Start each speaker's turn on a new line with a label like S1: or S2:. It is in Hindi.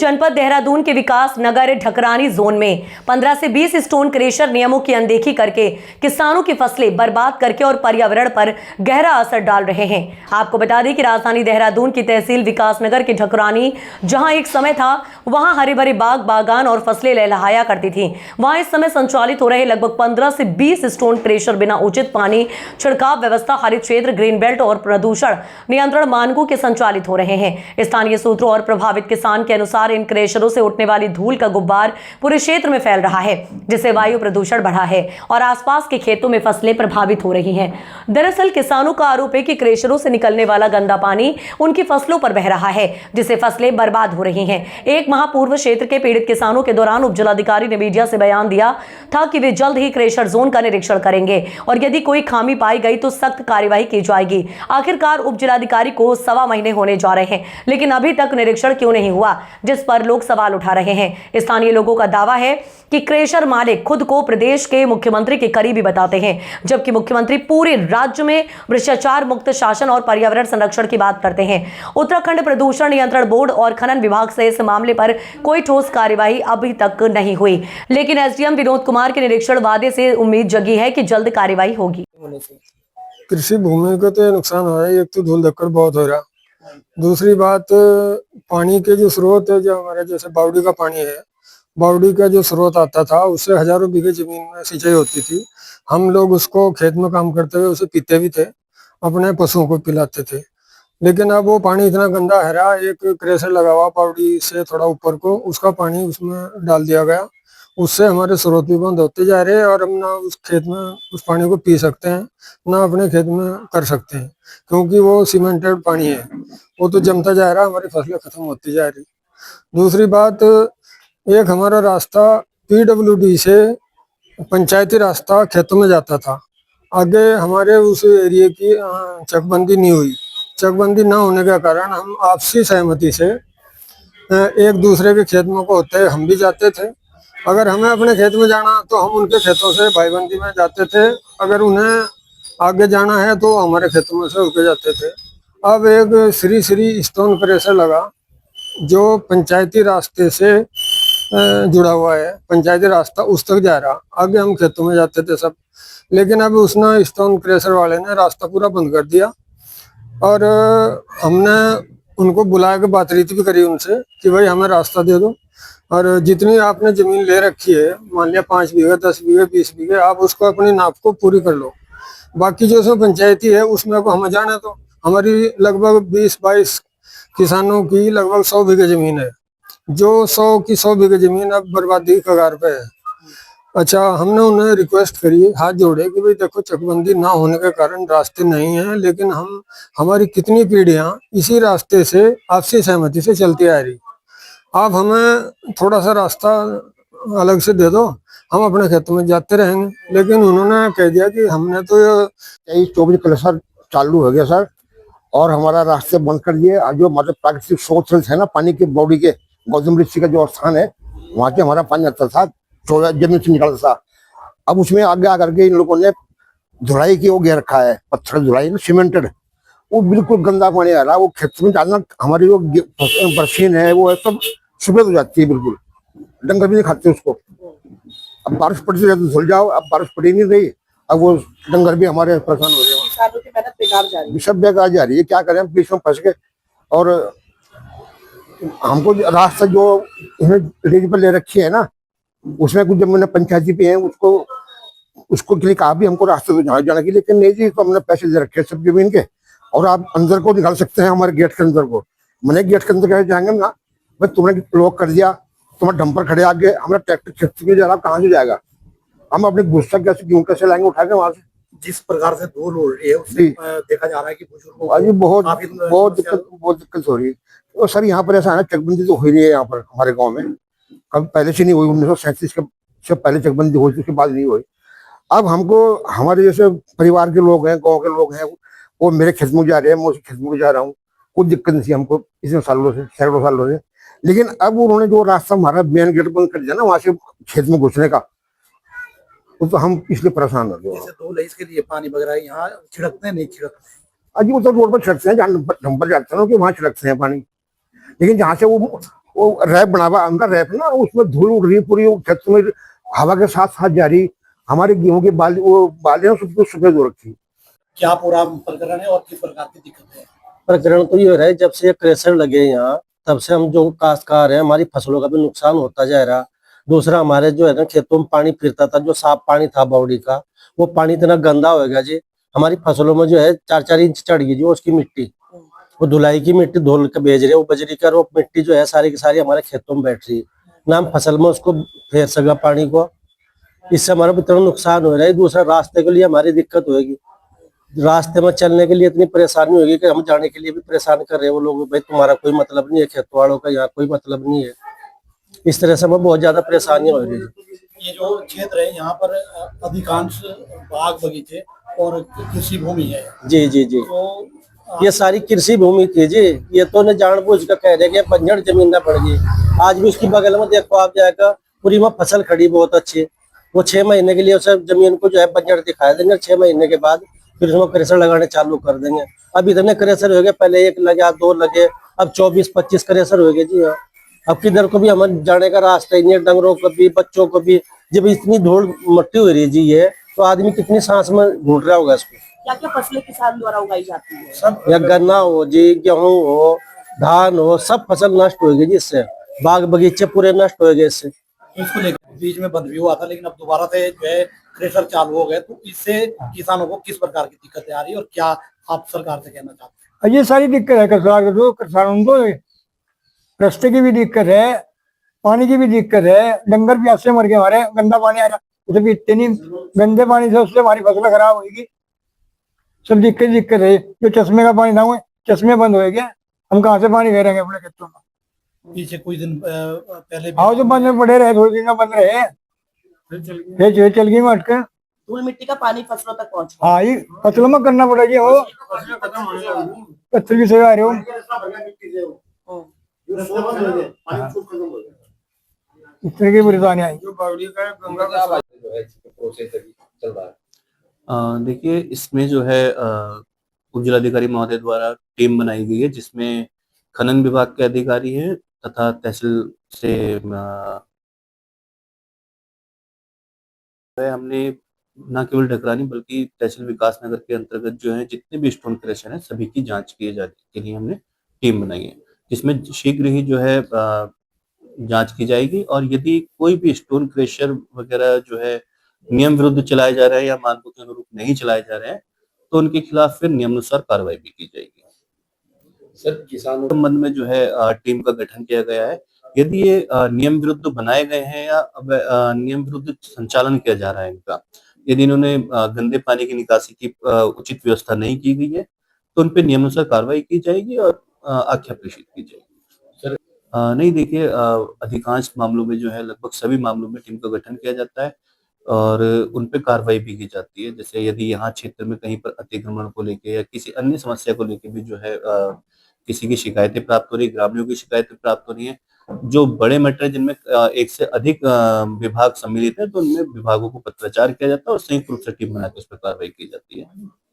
S1: जनपद देहरादून के विकास नगर ढकरानी जोन में 15 से 20 स्टोन क्रेशर नियमों की अनदेखी करके किसानों की फसलें बर्बाद करके और पर्यावरण पर गहरा असर डाल रहे हैं। आपको बता दें कि राजधानी देहरादून की तहसील विकास नगर के ढकरानी, जहां एक समय था वहां हरे भरे बाग बागान और फसलें लहलहाया करती थी, वहां इस समय संचालित हो रहे लगभग 15 से 20 स्टोन क्रेशर बिना उचित पानी छिड़काव व्यवस्था, हरित क्षेत्र, ग्रीन बेल्ट और प्रदूषण नियंत्रण मानकों के संचालित हो रहे हैं। स्थानीय सूत्रों और प्रभावित किसान के अनुसार इन क्रेशरों से उठने वाली धूल का गुब्बार पूरे क्षेत्र में फैल रहा है, जिससे वायु प्रदूषण बढ़ा है और आसपास के खेतों में फसलें प्रभावित हो रही हैं। दरअसल किसानों का आरोप है कि क्रेशरों से निकलने वाला गंदा पानी उनकी फसलों पर बह रहा है, जिससे फसलें बर्बाद हो रही हैं। एक माह पूर्व क्षेत्र के पीड़ित किसानों के दौरान उप जिलाधिकारी ने मीडिया से बयान दिया था कि वे जल्द ही क्रेशर जोन का निरीक्षण करेंगे और यदि कोई खामी पाई गई तो सख्त कार्यवाही की जाएगी। आखिरकार उप जिलाधिकारी को 1.25 महीने होने जा रहे हैं, लेकिन अभी तक निरीक्षण क्यों नहीं हुआ, जिस पर लोग सवाल उठा रहे हैं। स्थानीय लोगों का दावा है कि क्रेशर मालिक खुद को प्रदेश के मुख्यमंत्री के करीबी बताते हैं, जबकि मुख्यमंत्री पूरे राज्य में भ्रष्टाचार मुक्त शासन और पर्यावरण संरक्षण की बात करते हैं। उत्तराखंड प्रदूषण नियंत्रण बोर्ड और खनन विभाग से इस मामले पर कोई ठोस कार्यवाही अभी तक नहीं हुई, लेकिन एसडीएम विनोद कुमार के निरीक्षण वादे से उम्मीद जगी है कि जल्द कार्यवाही होगी।
S2: कृषि भूमि को तो नुकसान हो रहा है। एक तो धूल धक्कड़ बहुत हो रहा, दूसरी बात पानी के जो स्रोत है, जो हमारे जैसे बावड़ी का पानी है, बावड़ी का जो स्रोत आता था उससे हजारों बीघे जमीन में सिंचाई होती थी। हम लोग उसको खेत में काम करते हुए उसे पीते भी थे, अपने पशुओं को पिलाते थे। लेकिन अब वो पानी इतना गंदा है रहा, एक क्रेशर लगा हुआ बावड़ी से थोड़ा ऊपर को, उसका पानी उसमें डाल दिया गया, उससे हमारे स्रोत भी बंद होते जा रहे हैं और हम ना उस खेत में उस पानी को पी सकते हैं, ना अपने खेत में कर सकते हैं, क्योंकि वो सीमेंटेड पानी है, वो तो जमता जा रहा है, हमारी फसलें खत्म होती जा रही। दूसरी बात, एक हमारा रास्ता पीडब्ल्यूडी से पंचायती रास्ता खेतों में जाता था, आगे हमारे उस एरिया की चकबंदी नहीं हुई। चकबंदी ना होने के कारण हम आपसी सहमति से एक दूसरे के खेत में को होते हम भी जाते थे। अगर हमें अपने खेत में जाना तो हम उनके खेतों से भाईबंदी में जाते थे, अगर उन्हें आगे जाना है तो हमारे खेतों में से होके जाते थे। अब एक श्री श्री स्टोन क्रेशर लगा जो पंचायती रास्ते से जुड़ा हुआ है, पंचायती रास्ता उस तक जा रहा, आगे हम खेतों में जाते थे सब। लेकिन अब उसने स्टोन क्रेशर वाले ने रास्ता पूरा बंद कर दिया और हमने उनको बुला के बातचीत भी करी उनसे कि भाई हमें रास्ता दे दो, और जितनी आपने जमीन ले रखी है, मान लिया 5 बीघे 10 बीघे 20 बीघे, आप उसको अपनी नाप को पूरी कर लो, बाकी जो सब पंचायती है उसमें को हमें जाने दो। हमारी लगभग 20-22 किसानों की लगभग 100 बीघे जमीन है, जो 100 बीघे जमीन अब बर्बादी के कगार पे है। अच्छा, हमने उन्हें रिक्वेस्ट करी, हाथ जोड़े कि भाई देखो चकबंदी ना होने के कारण रास्ते नहीं है, लेकिन हमारी कितनी पीढ़ियां इसी रास्ते से आपसी सहमति से चलती आ रही, आप हमें थोड़ा सा रास्ता अलग से दे दो, हम अपने खेतों में जाते रहेंगे। लेकिन उन्होंने कह दिया कि हमने तो
S3: 24 क्लेशर चालू हो गया सर, और हमारा रास्ते बंद कर दिए। जो मतलब प्राकृतिक स्रोत है ना पानी के, बॉडी के गौतम ऋषि का जो स्थान है, वहां से हमारा पानी आता था, 14 जमीन से निकलता था। अब उसमें आगे आकर के इन लोगों ने धुलाई की वो गे रखा है, पत्थर धुलाई सीमेंटेड, वो बिल्कुल गंदा पानी आ रहा, वो खेत में डालना, हमारी जो बरसीन है वो सब सफेद हो जाती है, बिल्कुल डंगर भी नहीं खाते उसको। अब बारिश पड़ती है तो धुल जाओ, अब बारिश पड़ी नहीं रही, अब वो डंगर भी हमारे परेशान हो रहे हैं, सब बेकार जा रही है। क्या करें, बीच में फंस गए। और हमको रास्ता जो रेंज पर ले रखी है ना, उसमें कुछ जब मैंने पंचायती पे है उसको के लिए कहा भी हमको रास्ते पे जाने की, लेकिन नहीं जी, तो हमने पैसे दे रखे सब जमीन के, और आप अंदर को निकाल सकते हैं हमारे गेट के अंदर को। मैंने गेट के अंदर कैसे जाएंगे ना, भाई तुमने लॉक कर दिया, तुम्हारे डंपर खड़े आगे, हमारा ट्रैक्टर खेत में जा रहा, कहाँ से जाएगा, हम अपने गुस्सा कैसे लाएंगे उठा के वहां से।
S4: जिस प्रकार से धूल उड़ रही है उससे देखा जा रहा है कि बुजुर्गों
S3: को बहुत दिक्कत हो रही है। तो सर यहाँ पर ऐसा है ना, चकबंदी तो हो रही है यहाँ पर हमारे गाँव में, कभी पहले से नहीं हुई, 1937 से पहले चकबंदी हुई, उसके बाद नहीं हुई। अब हमको हमारे जैसे परिवार के लोग हैं, गांव के लोग हैं, वो मेरे खेत में जा रहे हैं, मैं उसी खेत में जा रहा हूँ, कोई दिक्कत नहीं थी हमको इतने सालों से, सैकड़ों सालों से। लेकिन अब उन्होंने जो रास्ता हमारा मेन गेट बंद कर दिया ना, वहां से खेत में घुसने का, तो हम इसलिए परेशान हो गए।
S4: इसके लिए पानी वगैरह यहाँ छिड़कते नहीं छिड़कते,
S3: अजी वो तो रोड पर छिड़कते हैं, जहाँ डंपर जाते हैं कि वहाँ छिड़कते हैं पानी, लेकिन जहाँ से वो वो रैप बना हुआ अंदर रैप ना, उसमें धूल उड़ रही है पूरी, खेत में हवा के साथ साथ जा रही। हमारे गेहूं की बाली, वो बालियां सब सफेद हो रखी।
S4: क्या पूरा प्रकरण है और किस प्रकार की दिक्कत है?
S5: प्रकरण तो ये हो रहा है, जब से ये क्रेशर लगे यहाँ तब से हम जो काश्तकार हैं हमारी फसलों का भी नुकसान होता जा रहा। दूसरा, हमारे जो है ना खेतों में पानी फिरता था, जो साफ पानी था बावड़ी का, वो पानी इतना गंदा हो गया जी। हमारी फसलों में जो है 4-4 इंच चढ़ गई जी उसकी मिट्टी। वो धुलाई की मिट्टी धोल के भेज रहे, वो बजरी का वो मिट्टी जो है सारी की सारी हमारे खेतों में बैठ रही है ना, हम फसल में उसको फेर सका पानी को। इससे हमारा इतना नुकसान हो रहा है। दूसरा, रास्ते के लिए हमारी दिक्कत होगी, रास्ते में चलने के लिए इतनी परेशानी होगी कि हम जाने के लिए भी परेशान कर रहे हैं वो लोग, भाई तुम्हारा कोई मतलब नहीं है, खेतवाड़ों का यहाँ कोई मतलब नहीं है। इस तरह से हमें बहुत ज्यादा परेशानियां हो रही है।
S4: ये जो क्षेत्र है यहाँ पर अधिकांश बाग बगीचे और कृषि भूमि है।
S5: जी जी जी,
S4: तो
S5: ये सारी कृषि भूमि थी जी। ये तो न जानबूझ कर कह रहे कि बंजर जमीन ना पड़ गई। आज भी उसकी बगल में देखो आप जाकर, पूरी में फसल खड़ी बहुत अच्छी। वो 6 महीने के लिए उस जमीन को जो है बंजर दिखा देंगे, 6 महीने के बाद फिर उसमें क्रेशर लगाने चालू कर देंगे। अब इतने क्रेशर हो गए, पहले 1 लगे, 2 लगे, अब 24-25 क्रेशर हो गए जी। हाँ, अब किधर को भी हमें जाने का रास्ता ही नहीं है, डंगरों को भी बच्चों को भी। जब इतनी धूल मट्टी हो रही है जी, ये तो आदमी कितनी सांस में घूट रहा होगा इसको।
S6: क्या क्या फसलें किसान द्वारा उगाई जाती है?
S4: सब
S5: या गन्ना हो जी, गेहूं हो, धान हो, सब फसल नष्ट हो गई जी इससे। बाग बगीचे पूरे नष्ट हो गए इससे।
S4: इसको लेकर बीच में बंद भी हुआ था, लेकिन अब दोबारा से जो है क्रेशर चालू हो गए, तो इससे किसानों को किस प्रकार की दिक्कतें आ रही है और क्या आप सरकार से कहना चाहते हैं?
S2: ये सारी दिक्कत है किसानों को। रास्ते की भी दिक्कत है, पानी की भी दिक्कत है, डंगर भी ऐसे मर गए हमारे, गंदा पानी आ रहा, उसे भी इतनी गंदे पानी से उससे हमारी फसल खराब होगी। सब दिक्कत है। जो चश्मे का पानी था वो चश्मे बंद हो गया, हम कहाँ से पानी फेरेंगे अपने खेतों में?
S4: पीछे कुछ दिन पहले
S2: आओ तो बंद में पड़े रहे, थोड़ी दिन बंद रहे, फिर चल गई मट के।
S6: धूल मिट्टी का पानी फसलों तक पहुंचा।
S2: हाँ, ये फसलों में करना पड़ेगा। हो पत्थर की सेवा आ रहे हो, इस तरह की परेशानी आई।
S7: देखिए, इसमें जो है उप जिलाधिकारी महोदय द्वारा टीम बनाई गई है, जिसमें खनन विभाग के अधिकारी हैं तथा तहसील से हमने न केवल ढकरानी बल्कि तहसील विकास नगर के अंतर्गत जो है जितने भी स्टोन क्रशर हैं सभी की जांच किए जाने के लिए हमने टीम बनाई है, जिसमें शीघ्र ही जो है जांच की जाएगी। और यदि कोई भी स्टोन क्रशर वगैरह जो है नियम विरुद्ध चलाए जा रहे हैं या मानकों के अनुरूप नहीं चलाए जा रहे हैं, तो उनके खिलाफ फिर नियमानुसार कार्रवाई भी की जाएगी। सर, किसानों के संबंध में जो है टीम का गठन किया गया है। यदि ये नियम विरुद्ध बनाए गए हैं या नियम विरुद्ध संचालन किया जा रहा है इनका, यदि इन्होंने गंदे पानी की निकासी की उचित व्यवस्था नहीं की गई है, तो उन पर नियमानुसार कार्रवाई की जाएगी और आख्या प्रेषित की जाएगी। सर, नहीं, देखिए, अधिकांश मामलों में जो है लगभग सभी मामलों में टीम का गठन किया जाता है और उन पे कार्रवाई भी की जाती है। जैसे यदि यहाँ क्षेत्र में कहीं पर अतिक्रमण को लेके या किसी अन्य समस्या को लेके भी जो है किसी की शिकायतें प्राप्त हो रही, ग्रामीणों की शिकायतें प्राप्त हो रही हैं, जो बड़े मैटर जिनमें 1 से अधिक विभाग सम्मिलित है, तो उनमें विभागों को पत्राचार किया जाता है और संयुक्त रूप से टीम बनाकर उस पर कार्रवाई की जाती है।